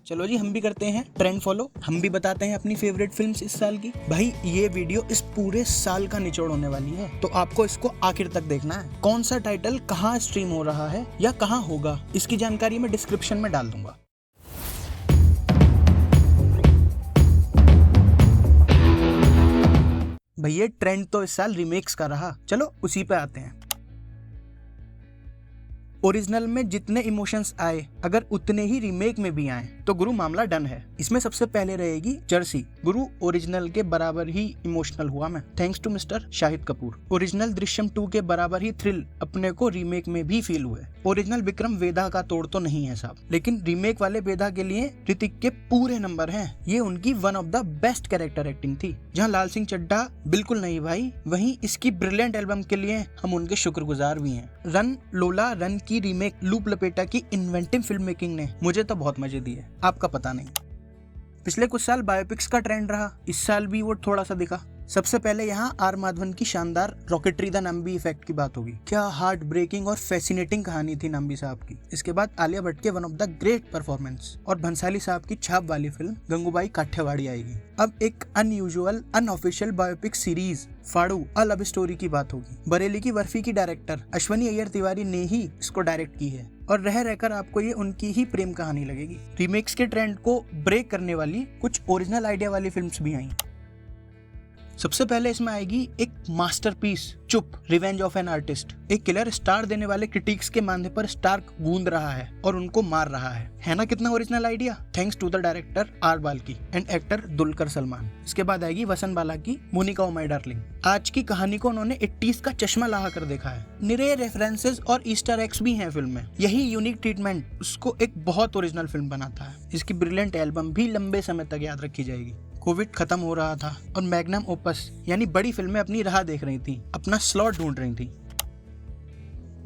चलो जी हम भी करते हैं ट्रेंड फॉलो, हम भी बताते हैं अपनी फेवरेट फिल्म्स इस साल की। भाई ये वीडियो इस पूरे साल का निचोड़ होने वाली है, तो आपको इसको आखिर तक देखना है। कौन सा टाइटल कहाँ स्ट्रीम हो रहा है या कहाँ होगा, इसकी जानकारी मैं डिस्क्रिप्शन में डाल दूंगा। भैया ट्रेंड तो इस साल रीमेक्स का रहा, चलो उसी पे आते हैं। ओरिजिनल में जितने इमोशंस आए अगर उतने ही रीमेक में भी आए तो गुरु मामला डन है। इसमें सबसे पहले रहेगी जर्सी। गुरु ओरिजिनल के बराबर ही इमोशनल हुआ मैं, thanks to mister Shahid Kapoor. Original Drishyam 2 के बराबर ही थ्रिल अपने को रीमेक में भी फील हुए। ओरिजिनल विक्रम वेदा का तोड़ तो नहीं है साहब, लेकिन रीमेक वाले वेदा के लिए ऋतिक के पूरे नंबर हैं। ये उनकी one of the best character acting थी। जहाँ लाल सिंह चड्ढा बिल्कुल नहीं भाई, वहीं इसकी ब्रिलियंट एल्बम के लिए हम उनके शुक्रगुजार भी हैं। रन लोला रन की रीमेक लूप लपेटा की इन्वेंटिव फिल्म मेकिंग ने मुझे तो बहुत मजे दिए, आपका पता नहीं। पिछले कुछ साल बायोपिक्स का ट्रेंड रहा, इस साल भी वो थोड़ा सा दिखा। सबसे पहले यहाँ आर माधवन की शानदार रॉकेटरी द नंबी इफेक्ट की बात होगी। क्या हार्ट ब्रेकिंग और फैसिनेटिंग कहानी थी नंबी साहब की। इसके बाद आलिया भट्ट के one of the great performance और भंसाली साहब की छाप वाली फिल्म गंगूबाई काठियावाड़ी आएगी। अब एक unusual unofficial biopic series Faadu a love story की बात होगी। बरेली की बर्फी की डायरेक्टर अश्वनी अय्यर तिवारी ने ही इसको डायरेक्ट की है और रह रहकर आपको ये उनकी ही प्रेम कहानी लगेगी। रीमेक्स के ट्रेंड को ब्रेक करने वाली कुछ ओरिजिनल आइडिया वाली फिल्म्स भी आई। सबसे पहले इसमें आएगी एक मास्टरपीस चुप, रिवेंज ऑफ एन आर्टिस्ट। एक किलर स्टार देने वाले क्रिटिक्स के माथे पर स्टार्क गूंद रहा है और उनको मार रहा है ना कितना original idea, thanks to the director R Balki and actor Dulquer Salmaan. इसके बाद आएगी वसन बाला की मोनिका ओ माय डार्लिंग। आज की कहानी को उन्होंने 80s का चश्मा लगा कर देखा है। निरे रेफरेंसेस और ईस्टर एग्स भी हैं फिल्म में। यही यूनिक ट्रीटमेंट उसको एक बहुत ओरिजिनल फिल्म बनाता है। इसकी ब्रिलियंट एल्बम भी लंबे समय तक याद रखी जाएगी। कोविड खत्म हो रहा था और मैग्नम ओपस यानी बड़ी फिल्में अपनी राह देख रही थी, अपना स्लॉट ढूंढ रही थी।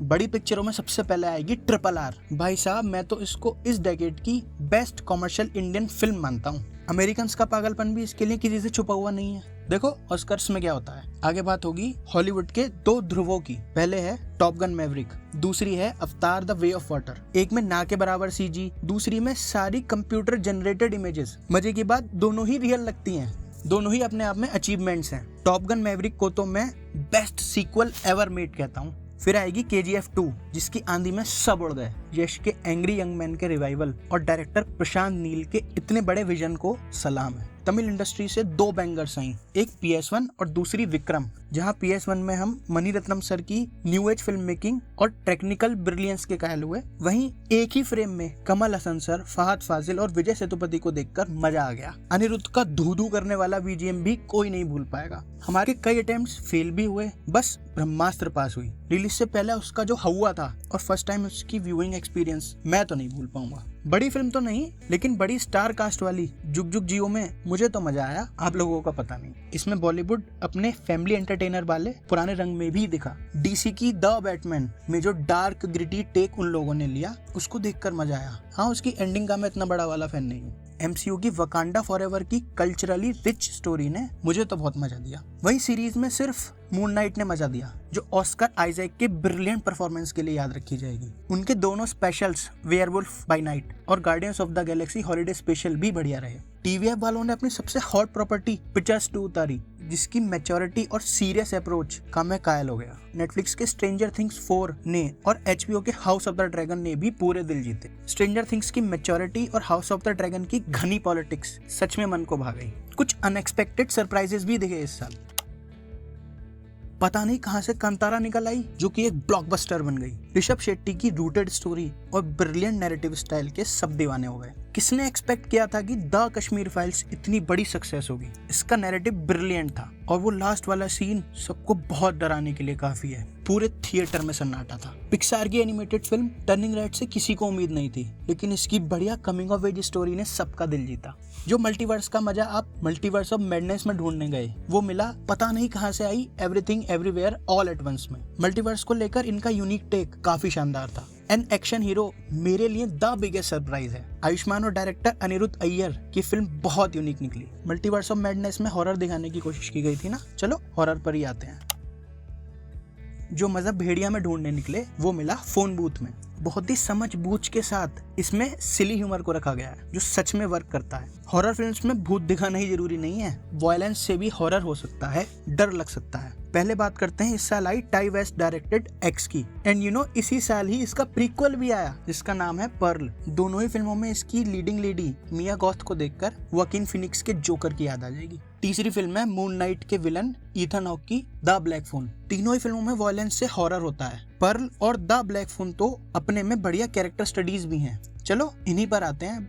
बड़ी पिक्चरों में सबसे पहले आएगी RRR। भाई साहब मैं तो इसको इस डेकेड की बेस्ट कॉमर्शियल इंडियन फिल्म मानता हूँ। अमेरिकन्स का पागलपन भी इसके लिए किसी से छुपा हुआ नहीं है। देखो ऑस्कर्स में क्या होता है। आगे बात होगी हॉलीवुड के 2 ध्रुवों की। पहले है टॉप गन मैवरिक, दूसरी है अवतार द वे ऑफ वाटर। एक में ना के बराबर सीजी, दूसरी में सारी कंप्यूटर जनरेटेड इमेजेस। मजे की बात दोनों ही रियल लगती हैं, दोनों ही अपने आप में अचीवमेंट्स हैं। टॉप गन मैवरिक को तो मैं बेस्ट सीक्वल एवर मेड कहता हूँ। फिर आएगी KGF 2 जिसकी आंधी में सब उड़ गए। यश के एंग्री यंग मैन के रिवाइवल और डायरेक्टर प्रशांत नील के इतने बड़े विजन को सलाम है। तमिल इंडस्ट्री से 2 बैंगर्स आई, एक PS1 और दूसरी विक्रम। जहां PS1 में हम मणिरत्नम सर की न्यू एज फिल्म मेकिंग और टेक्निकल ब्रिलियंस के कायल हुए, वहीं एक ही फ्रेम में कमल हसन सर, फहद फाजिल और विजय सेतुपति को देखकर मजा आ गया। अनिरुद्ध का धू करने वाला BGM भी कोई नहीं भूल पाएगा। हमारे कई अटेम्प्ट्स फेल भी हुए, बस ब्रह्मास्त्र पास हुई। रिलीज से पहले उसका जो हुआ था और फर्स्ट टाइम उसकी व्यूइंग एक्सपीरियंस मैं तो नहीं भूल पाऊंगा। बड़ी फिल्म तो नहीं लेकिन बड़ी स्टार कास्ट वाली जुग जुग जियो में मुझे तो मजा आया, आप लोगों का पता नहीं। इसमें बॉलीवुड अपने फैमिली एंटरटेनर वाले पुराने रंग में भी दिखा। DC की द बैटमैन में जो डार्क ग्रिटी टेक उन लोगों ने लिया उसको देखकर मजा आया। हाँ उसकी एंडिंग का मैं इतना बड़ा वाला फैन नहीं हूँ। MCU की वकांडा फॉरएवर की कल्चरली रिच स्टोरी ने मुझे तो बहुत मजा दिया। वही सीरीज में सिर्फ मून नाइट ने मजा दिया, जो ऑस्कर आइजैक के ब्रिलियंट परफॉर्मेंस के लिए याद रखी जाएगी। उनके दोनों स्पेशल्स वेयरवुल्फ बाय नाइट और guardians of the Galaxy holiday special भी बढ़िया रहे। TVF वालों ने अपनी सबसे हॉट प्रॉपर्टी पिक्चर्स 2 उतारी, जिसकी मैच्योरिटी और सीरियस अप्रोच का मैं कायल हो गया। नेटफ्लिक्स के स्ट्रेंजर थिंग्स 4 ने और HBO के हाउस ऑफ द ड्रैगन ने भी पूरे दिल जीते। स्ट्रेंजर थिंग्स की मैच्योरिटी और हाउस ऑफ द ड्रैगन की घनी पॉलिटिक्स सच में मन को भा गई। कुछ अनएक्सपेक्टेड सरप्राइजेस भी दिखे इस साल। पता नहीं कहां से कांतारा निकल आई जो कि एक ब्लॉकबस्टर बन गई। ऋषभ शेट्टी की रूटेड स्टोरी और ब्रिलियंट नैरेटिव स्टाइल के सब दीवाने हो गए। किसने एक्सपेक्ट किया था कि द कश्मीर फाइल्स इतनी बड़ी सक्सेस होगी। इसका नैरेटिव ब्रिलियंट था और वो लास्ट वाला सीन सबको बहुत डराने के लिए काफी है। पूरे थिएटर में सन्नाटा था। पिक्सार की एनिमेटेड फिल्म टर्निंग रेड से किसी को उम्मीद नहीं थी, लेकिन इसकी बढ़िया कमिंग ऑफ एज स्टोरी ने सबका दिल जीता। जो मल्टीवर्स का मजा आप मल्टीवर्स ऑफ मैडनेस में ढूंढने गए, वो मिला पता नहीं कहां से आई everything everywhere all at once में। मल्टीवर्स को लेकर इनका यूनिक टेक काफी शानदार था। एन एक्शन हीरो मेरे लिए द बिगेस्ट सरप्राइज है। आयुष्मान और डायरेक्टर अनिरुद्ध अय्यर की फिल्म बहुत यूनिक निकली। मल्टीवर्स ऑफ मैडनेस में हॉरर दिखाने की कोशिश की गई थी ना, चलो हॉरर पर ही आते हैं। जो मजा भेड़िया में ढूंढने निकले वो मिला फोन बूथ में। बहुत ही समझबूझ के साथ इसमें सिली ह्यूमर को रखा गया है जो सच में वर्क करता है। हॉरर फिल्म्स में भूत दिखाना ही जरूरी नहीं है, वायलेंस से भी हॉरर हो सकता है, डर लग सकता है। पहले बात करते हैं इस साल आई टाई वेस्ट डायरेक्टेड एक्स की, एंड इसी साल ही इसका प्रीक्वल भी आया जिसका नाम है पर्ल। दोनों ही फिल्मों में इसकी लीडिंग लेडी मिया गॉथ को देखकर वाकिन फिनिक्स के जोकर की याद आ जाएगी। तीसरी फिल्म है मून नाइट के विलन ईथन हॉक की द ब्लैक फोन। तीनों ही फिल्मों में वायलेंस से हॉरर होता है। पर्ल और द ब्लैक फोन तो अपने में बढ़िया कैरेक्टर स्टडीज भी हैं। चलो इन्हीं पर आते हैं।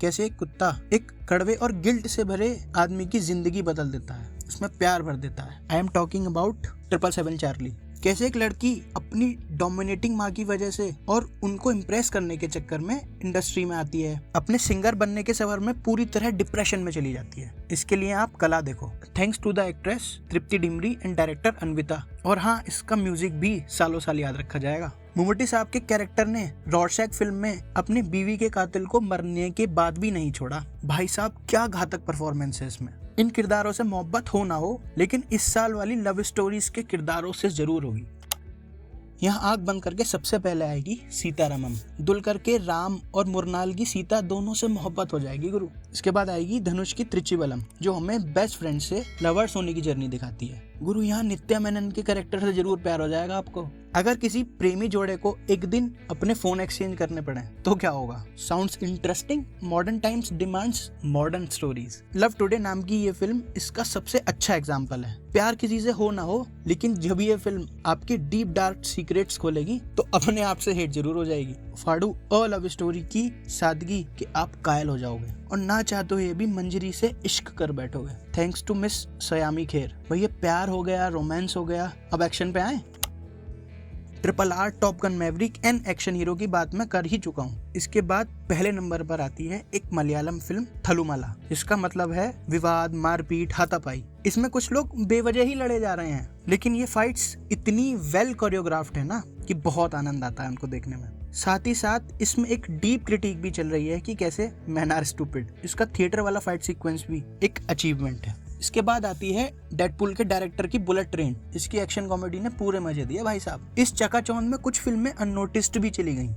कैसे एक कुत्ता एक कड़वे और गिल्ट से भरे आदमी की जिंदगी बदल देता है, उसमें प्यार भर देता है। I am talking about 777 Charlie. कैसे एक लड़की अपनी डोमिनेटिंग माँ की वजह से और उनको इम्प्रेस करने के चक्कर में इंडस्ट्री में आती है, अपने सिंगर बनने के सफर में पूरी तरह डिप्रेशन में चली जाती है। इसके लिए आप कला देखो, thanks to the actress Tripti Dimri and director Anvita. और हाँ, इसका म्यूजिक भी सालों साल याद रखा जाएगा। मम्मूटी साहब के कैरेक्टर ने रॉर्शैक फिल्म में अपनी बीवी के कातिल को मरने के बाद भी नहीं छोड़ा। भाई साहब क्या घातक परफॉर्मेंस है इसमें। इन किरदारों से मोहब्बत हो ना हो, लेकिन इस साल वाली लव स्टोरीज के किरदारों से जरूर होगी। यहाँ आंख बंद करके सबसे पहले आएगी सीतारामम। दुलकर के राम और मुरनाल की सीता दोनों से मोहब्बत हो जाएगी गुरु। इसके बाद आएगी धनुष की त्रिचिबलम जो हमें बेस्ट फ्रेंड से लवर्स होने की जर्नी दिखाती है गुरु। यहाँ नित्या मेनन के कैरेक्टर से जरूर प्यार हो जाएगा आपको। अगर किसी प्रेमी जोड़े को एक दिन अपने फोन एक्सचेंज करने पड़े तो क्या होगा? Sounds interesting, modern times demands modern stories. Love today नाम की ये फिल्म इसका सबसे अच्छा एग्जाम्पल है। प्यार किसी से हो ना हो, लेकिन जब ये फिल्म आपके डीप डार्क सीक्रेट्स खोलेगी तो अपने आप से हेट जरूर हो जाएगी। फाड़ू अ लव स्टोरी की सादगी के आप कायल हो जाओगे और ना चाहते हुए भी मंजरी से इश्क कर बैठोगे। Thanks to miss सयामी Kher. भैया प्यार हो गया, रोमांस हो गया, अब एक्शन पे आए। RRR, top gun Maverick and action hero की बात मैं कर ही चुका हूँ। इसके बाद पहले नंबर पर आती है एक मलयालम फिल्म थलुमाला, जिसका मतलब है विवाद, मारपीट, हाथापाई। इसमें कुछ लोग बेवजह ही लड़े जा रहे हैं, लेकिन ये फाइट्स इतनी वेल कोरियोग्राफ्ड है ना कि बहुत आनंद आता है उनको देखने में। साथ ही साथ इसमें एक डीप क्रिटिक भी चल रही है कि कैसे मैन आर स्टूपिड। इसका थिएटर वाला फाइट सीक्वेंस भी एक अचीवमेंट है। इसके बाद आती है डेडपूल के डायरेक्टर की बुलेट ट्रेन। इसकी एक्शन कॉमेडी ने पूरे मजे दिए भाई साहब। इस चकाचौंध में कुछ फिल्में अननोटिस्ड भी चली गईं।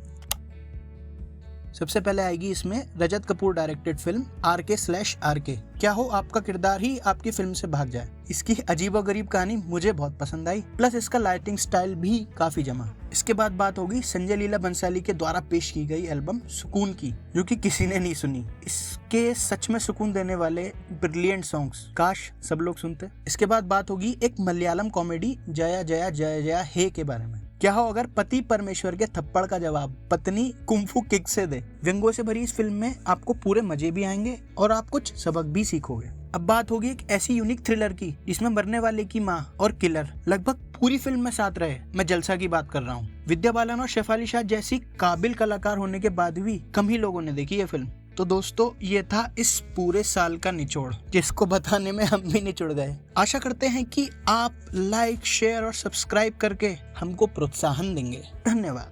सबसे पहले आएगी इसमें रजत कपूर डायरेक्टेड फिल्म RK/RK। क्या हो आपका किरदार ही आपकी फिल्म से भाग जाए। इसकी अजीबोगरीब कहानी मुझे बहुत पसंद आई, प्लस इसका लाइटिंग स्टाइल भी काफी जमा। इसके बाद बात होगी संजय लीला बंसाली के द्वारा पेश की गई एल्बम सुकून की, जो कि किसी ने नहीं सुनी। इसके सच में सुकून देने वाले ब्रिलियंट सॉन्ग्स काश सब लोग सुनते। इसके बाद बात होगी एक मलयालम कॉमेडी जया जया जया जया हे के बारे में। क्या हो अगर पति परमेश्वर के थप्पड़ का जवाब पत्नी कुंफू किक से दे। व्यंग्यों से भरी इस फिल्म में आपको पूरे मजे भी आएंगे और आप कुछ सबक भी सीखोगे। अब बात होगी एक ऐसी यूनिक थ्रिलर की जिसमें मरने वाले की माँ और किलर लगभग पूरी फिल्म में साथ रहे। मैं जलसा की बात कर रहा हूँ। विद्या बालन और शेफाली शाह जैसी काबिल कलाकार होने के बाद भी कम ही लोगों ने देखी ये फिल्म। तो दोस्तों ये था इस पूरे साल का निचोड़, जिसको बताने में हम भी निचुड़ गए। आशा करते हैं कि आप लाइक, शेयर और सब्सक्राइब करके हमको प्रोत्साहन देंगे। धन्यवाद।